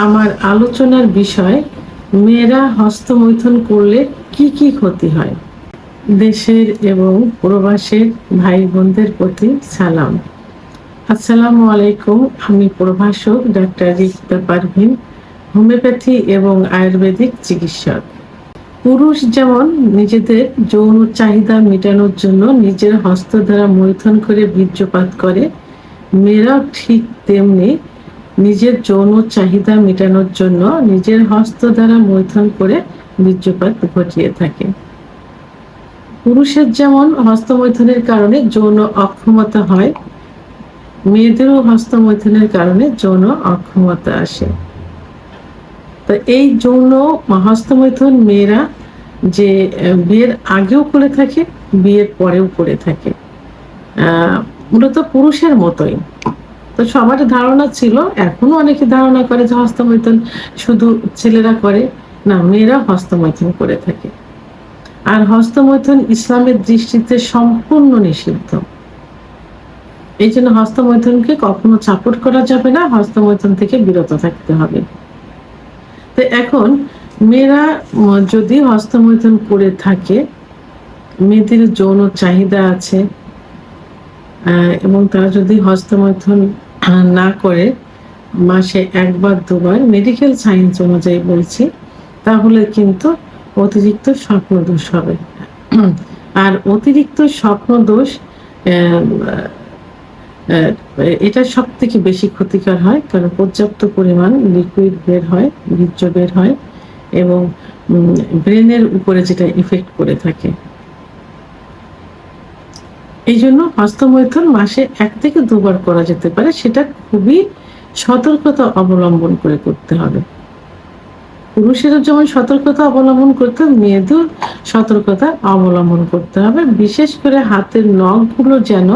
আমার আলোচনার বিষয় মেয়েরা হস্তমৈথুন করলে কি কি ক্ষতি হয়। দেশের এবং প্রবাসের ভাই বোনদের প্রতি সালাম। আসসালামু আলাইকুম। আমি প্রভাষক ডাক্তার রিক্তা পারভিন, হোমিওপ্যাথি এবং আয়ুর্বেদিক চিকিৎসক। পুরুষ যেমন নিজেদের যৌন চাহিদা মেটানোর জন্য নিজের হস্ত দ্বারা মৈথুন করে বীর্যপাত করে, মেয়েরাও ঠিক তেমনি নিজের যৌন চাহিদা মেটানোর জন্য নিজের হস্ত দ্বারা মৈথুন করে বীর্যপাত ঘটিয়ে থাকে। পুরুষের যেমন হস্তমৈথুনের কারণে যৌন অক্ষমতা হয়, মেয়েদেরও হস্তমৈথুনের কারণে যৌন অক্ষমতা আসে। তো এই যৌন হস্তমৈথুন মেয়েরা যে বিয়ের আগেও করে থাকে, বিয়ের পরেও করে থাকে, মূলত পুরুষের মতোই। তো সবার ধারণা ছিল, এখনো অনেকে ধারণা করে যে হস্তমৈথুন শুধু ছেলেরা করে, না, মেয়েরা হস্তমৈথুন করে থাকে। আর হস্তমৈথুন ইসলামের দৃষ্টিতে সম্পূর্ণ নিষিদ্ধ। এই জন্য হস্তমৈথুনকে কখনো সাপোর্ট করা যাবে না, হস্তমৈথুন থেকে বিরত থাকতে হবে। তো এখন মেয়েরা যদি হস্তমৈথুন করে থাকে, মেয়েদের যৌন চাহিদা আছে এবং তারা যদি হস্তমৈথুন না করে, মাসে একবার দুবার, মেডিকেল সায়েন্স অনুযায়ী বলছি, তাহলে কিন্তু অতিরিক্ত স্বপ্নদোষ হবে। আর অতিরিক্ত স্বপ্নদোষ এটা সব থেকে বেশি ক্ষতিকর হয়, কারণ পর্যাপ্ত পরিমাণ লিকুইড বের হয়, বীর্য বের হয় এবং ব্রেনের উপরে যেটা ইফেক্ট করে থাকে। এই জন্য হস্তমৈথুন মাসে 1 থেকে 2 বার করা যেতে পারে, সেটা খুবই সতর্কতা অবলম্বন করে করতে হবে। পুরুষেরও যেমন সতর্কতা অবলম্বন করতে হবে, মেয়েদের সতর্কতা অবলম্বন করতে হবে। বিশেষ করে হাতের নখগুলো যেন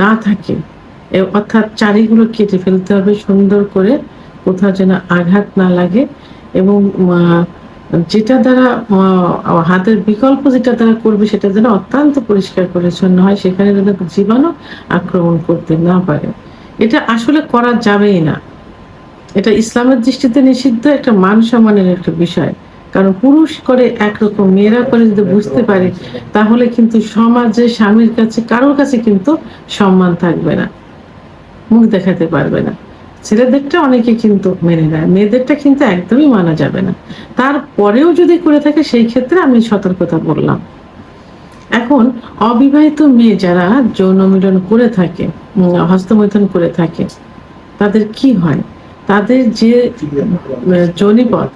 না থাকে, অর্থাৎ চারিগুলো কেটে ফেলতে হবে সুন্দর করে, কোথাও যেন আঘাত না লাগে। এবং যেটা দ্বারা হাতের বিকল্প যেটা দ্বারা করবে, সেটা যেন অত্যন্ত পরিষ্কার পরিচ্ছন্ন হয়, সেখানে যেন জীবাণু আক্রমণ করতে না পারে। এটা আসলে করা যাবেই না, এটা ইসলামের দৃষ্টিতে নিষিদ্ধ, একটা মান সম্মানের একটা বিষয়। কারণ পুরুষ করে একরকম, মেয়েরা করে যদি বুঝতে পারে, তাহলে কিন্তু সমাজে স্বামীর কাছে কারোর কাছে কিন্তু সম্মান থাকবে না, মুখ দেখাতে পারবে না। ছেলেদেরটা অনেকে কিন্তু মেনে নেয়, মেয়েদেরটা কিন্তু একদমই মানা যাবে না। তারপরেও যদি করে থাকে, সেই ক্ষেত্রে আমি সতর্কতা বললাম। এখন অবিবাহিত মেয়ে যারা যৌন মিলন করে থাকে, হস্তমৈথুন করে থাকে, তাদের কি হয়? তাদের যে যোনিপথ,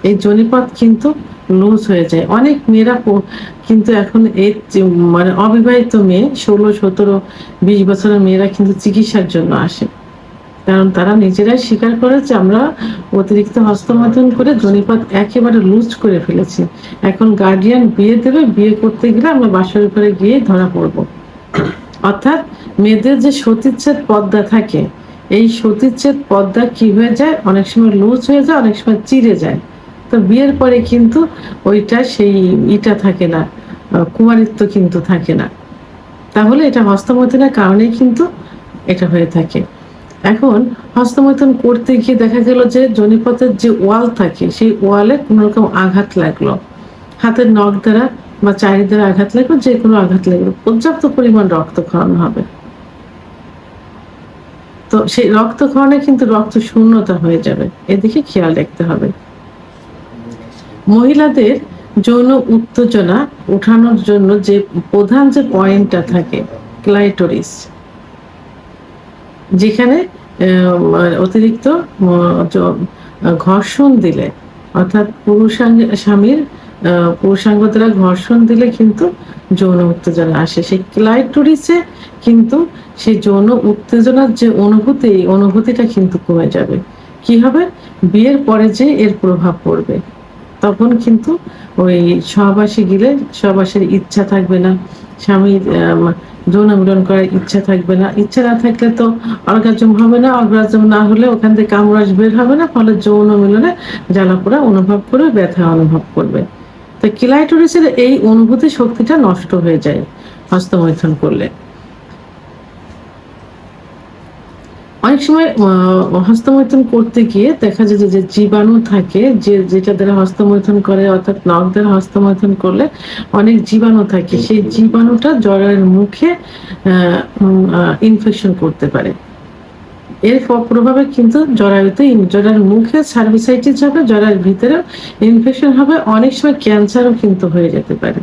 এই যোনিপথ কিন্তু লুজ হয়ে যায়। অনেক মেয়েরা কিন্তু এখন এই মানে অবিবাহিত মেয়ে 16, 17, 20 বছরের মেয়েরা কিন্তু চিকিৎসার জন্য আসে, কারণ তারা নিজেরাই স্বীকার করে যে আমরা অতিরিক্ত হস্তমৈথুন করে যোনিপথ একেবারে লুজ করে ফেলেছি। এখন গার্ডিয়ান বিয়ে দেবে, বিয়ে করতে গেলে আমরা বাসর ঘরে গিয়ে ধরা পড়ব। অর্থাৎ মেয়েদের যে সতীচ্ছেদ পর্দা থাকে, এই সতীচ্ছেদ পর্দা কি হয়ে যায়, অনেক সময় লুজ হয়ে যায়, অনেক সময় চিড়ে যায়। তো বিয়ের পরে কিন্তু ওইটা সেই ইটা থাকে না, কুমারিত্ব কিন্তু থাকে না। তাহলে এটা হস্তমৈথুনের কারণেই কিন্তু এটা হয়ে থাকে। এখন হস্তমৈথুন করতে গিয়ে দেখা গেল যে যোনিপথের যে ওয়াল থাকে, সেই ওয়ালে কোনো রকম আঘাত লাগলো, হাতের নখ দ্বারা বা চারি দ্বারা আঘাত লাগলো, যে কোনো আঘাত লাগলো, পর্যাপ্ত পরিমাণ রক্তক্ষরণ হবে। তো সেই রক্তক্ষরণে কিন্তু রক্ত শূন্যতা হয়ে যাবে, এদিকে খেয়াল রাখতে হবে। মহিলাদের যৌন উত্তেজনা উঠানোর জন্য যে প্রধান যে পয়েন্টটা থাকে, ক্লাইটোরিস, যেখানে অতিরিক্ত ঘর্ষণ দিলে, অর্থাৎ স্বামীর পুরুষাঙ্গ দ্বারা ঘর্ষণ দিলে কিন্তু যৌন উত্তেজনা আসে। সেই ক্লাইটোরিসে কিন্তু সেই যৌন উত্তেজনার যে অনুভূতি, এই অনুভূতিটা কিন্তু কমে যাবে। কি হবে? বিয়ের পরে যে এর প্রভাব পড়বে, তখন কিন্তু ওই সহবাসে গেলে সহবাসের ইচ্ছা থাকবে না, স্বামীর যৌন মিলন করার ইচ্ছা থাকবে না। ইচ্ছা না থাকলে তো অর্গাজম হবে না, অর্গাজম না হলে ওখান থেকে কামরাজ বের হবে না, ফলে যৌন মিলনে জ্বালাপোড়া অনুভব করবে, ব্যথা অনুভব করবে। তো ক্লাইটোরিসের এই অনুভূতি শক্তিটা নষ্ট হয়ে যায় হস্তমৈথুন করলে। অনেক সময় হস্তমৈথুন করতে গিয়ে দেখা যায় যে জীবাণু থাকে, যেটা দ্বারা হস্তমৈথুন করে, অর্থাৎ নখ দ্বারা হস্তমৈথুন করলে অনেক জীবাণু থাকে, সেই জীবাণুটা জরায়ুর মুখে ইনফেকশন করতে পারে। এর প্রভাবে কিন্তু জরায়ুর মুখে সার্ভিসাইটিস হবে, জরায়ুর ভিতরে ইনফেকশন হবে, অনেক সময় ক্যান্সারও কিন্তু হয়ে যেতে পারে।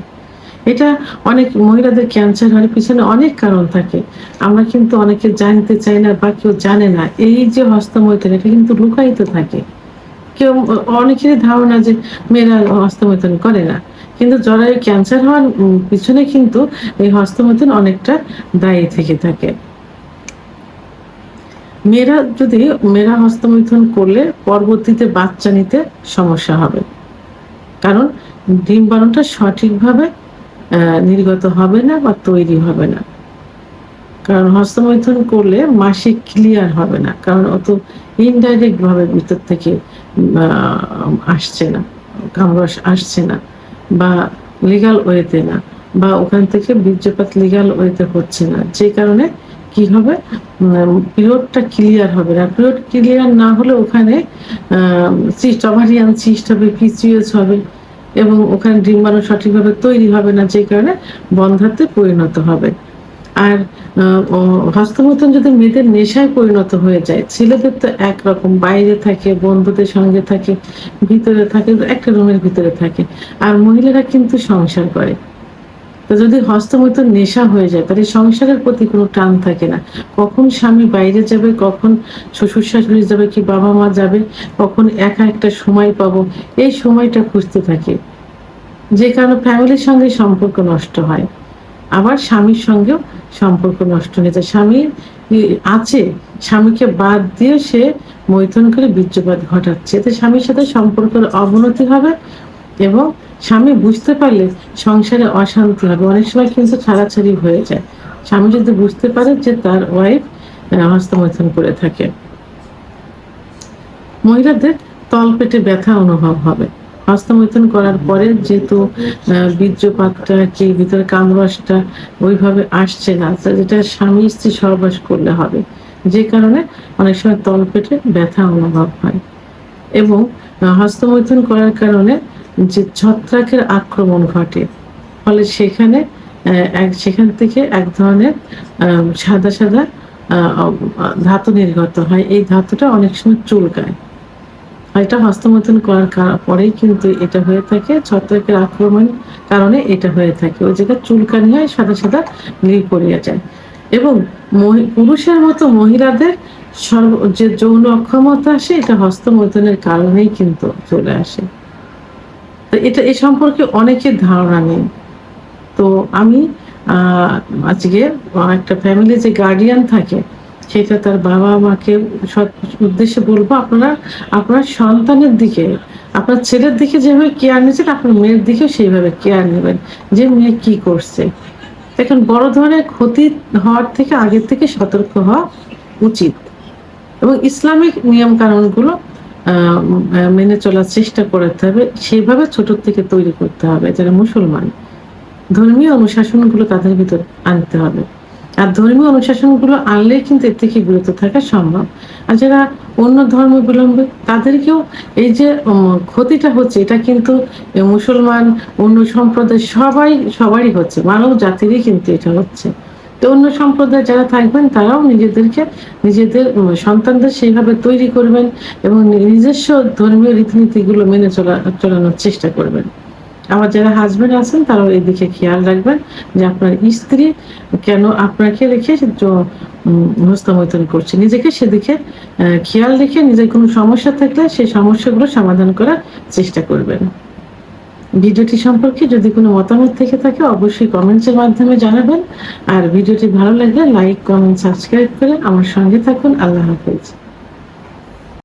এটা অনেক মহিলাদের ক্যান্সার হওয়ার পিছনে অনেক কারণ থাকে, আমরা কিন্তু অনেকে জানতে চাই না বা কেউ জানে না। এই যে হস্তমৈথুন, এটা কিন্তু লুকায়িত থাকে। কেউ অনেকেরই ধারণা যে মেয়েরা হস্তমৈথুন করে না, কিন্তু জরায়ু ক্যান্সার হওয়ার পিছনে কিন্তু এই হস্তমৈথুন অনেকটা দায়ী থেকে থাকে। মেয়েরা হস্তমৈথুন করলে পরবর্তীতে বাচ্চা নিতে সমস্যা হবে, কারণ ডিম্বাণুটা সঠিকভাবে নির্গত হবে না বা তৈরি হবে না। কারণ হস্তমৈথুন করলে মাসিক ক্লিয়ার হবে না, কারণ অত ইনডাইরেক্ট ভাবে ভিতর থেকে আসছে না, কামরস আসছে না, বা লিগাল ওয়েতে না, বা ওখান থেকে বীর্যপাত লিগাল ওয়েতে হচ্ছে না, যে কারণে কি হবে, পিরিয়ডটা ক্লিয়ার হবে না। পিরিয়ড ক্লিয়ার না হলে ওখানে সিস্ট, ওভারিয়ান সিস্ট হবে, পিসিওএস হবে, এবং ওখানে ডিম্বাণু সঠিকভাবে তৈরি হবে না, যে কারণে বন্ধ্যাত্বে পরিণত হবে। আর হস্তমৈথুন যদি মেয়েদের নেশায় পরিণত হয়ে যায়, ছেলেদের তো একরকম, বাইরে থাকে, বন্ধুদের সঙ্গে থাকে, ভিতরে থাকে, একটা রুমের ভিতরে থাকে, আর মহিলারা কিন্তু সংসার করে। তো যদি হস্তমৈথুন নেশা হয়ে যায়, তাহলে সংসারের প্রতি কোনো টান থাকে না। কখন স্বামী বাইরে যাবে, কখন শ্বশুর শাশুড়ি যাবে, কি বাবা মা যাবে, কখন একা একটা সময় পাবো, এই সময়টা খুঁজতে থাকে, যে কারণে ফ্যামিলির সঙ্গে সম্পর্ক নষ্ট হয়। আবার স্বামীর সঙ্গেও সম্পর্ক নষ্ট হয়ে যায়। স্বামী আছে, স্বামীকে বাদ দিয়ে সে মৈথুন করে বীর্যপাত ঘটাচ্ছে, এতে স্বামীর সাথে সম্পর্কের অবনতি হবে, এবং স্বামী বুঝতে পারলে সংসারে অশান্তি হবে। অনেক সময় কিন্তু ছাড়াছাড়ি হয়ে যায়, স্বামী যদি বুঝতে পারে যে তার ওয়াইফ হস্তমৈথুন করে থাকে। মহিলাদের তলপেটে ব্যথা অনুভব হবে হস্তমৈথুন করার পরে, যেহেতু বীর্যপাতটা কি ভিতরে কামরসটা ওইভাবে আসছে না, যেটা স্বামী স্ত্রী সহবাস করলে হবে, যে কারণে অনেক সময় তলপেটে ব্যথা অনুভব হয়। এবং হস্তমৈথুন করার কারণে যে ছত্রাকের আক্রমণ ঘটে, ফলে সেখান থেকে এক ধরনের সাদা সাদা ধাতু নির্গত হয়। এই ধাতুটা অনেক সময় চুলকায়। এটা হস্তমৈথুন করার পরেই কিন্তু এটা হয়ে থাকে, ছত্রাকের আক্রমণ কারণে এটা হয়ে থাকে, ওই জায়গায় চুলকানি হয়, সাদা সাদা নীল পড়িয়া যায়। এবং পুরুষের মতো মহিলাদের যে যৌন অক্ষমতা আসে, এটা হস্তমৈথুনের কারণেই কিন্তু চলে আসে। তো এটা এ সম্পর্কে অনেকের ধারণা নেই। তো আমি আজকে একটা ফ্যামিলি যে গার্ডিয়ান থাকে, সেটা তার বাবা মাকে উদ্দেশ্যে বলবো, আপনার সন্তানের দিকে, আপনার ছেলের দিকে যেভাবে কেয়ার নিচ্ছেন, আপনার মেয়ের দিকেও সেইভাবে কেয়ার নেবেন, যে মেয়ে কি করছে। এখন বড় ধরনের ক্ষতি হওয়ার থেকে আগের থেকে সতর্ক হওয়া উচিত, এবং ইসলামিক নিয়ম কানুনগুলো মেনে চলার চেষ্টা করতে হবে, সেভাবে ছোট থেকে তৈরি করতে হবে। যারা মুসলমান, ধর্মীয় অনুশাসনগুলো তাদের ভিতর আনতে হবে, আর ধর্মীয় অনুশাসনগুলো আনলেই কিন্তু এর থেকে বিরত থাকা সম্ভব। আর যারা অন্য ধর্মাবলম্বী, তাদেরকেও এই যে ক্ষতিটা হচ্ছে, এটা কিন্তু মুসলমান, অন্য সম্প্রদায় সবারই হচ্ছে, মানব জাতিরই কিন্তু এটা হচ্ছে। তো অন্য সম্প্রদায় যারা থাকবেন, তারাও নিজেদের সন্তানদের সেইভাবে তৈরি করবেন, এবং নিজস্ব ধর্মীয় রীতিনীতিগুলো মেনে চলানোর চেষ্টা করবেন। আবার যারা হাজবেন্ড আছেন, তারাও এদিকে খেয়াল রাখবেন যে আপনার স্ত্রী কেন আপনাকে রেখে হস্তমৈথুন করছে, নিজেকে সেদিকে খেয়াল রেখে নিজের কোনো সমস্যা থাকলে সেই সমস্যাগুলো সমাধান করার চেষ্টা করবেন। ভিডিওটি সম্পর্কে যদি কোনো মতামত থেকে থাকে, অবশ্যই কমেন্টসের মাধ্যমে জানাবেন। আর ভিডিওটি ভালো লাগলে লাইক, কমেন্ট, সাবস্ক্রাইব করে আমার সঙ্গে থাকুন। আল্লাহ হাফেজ।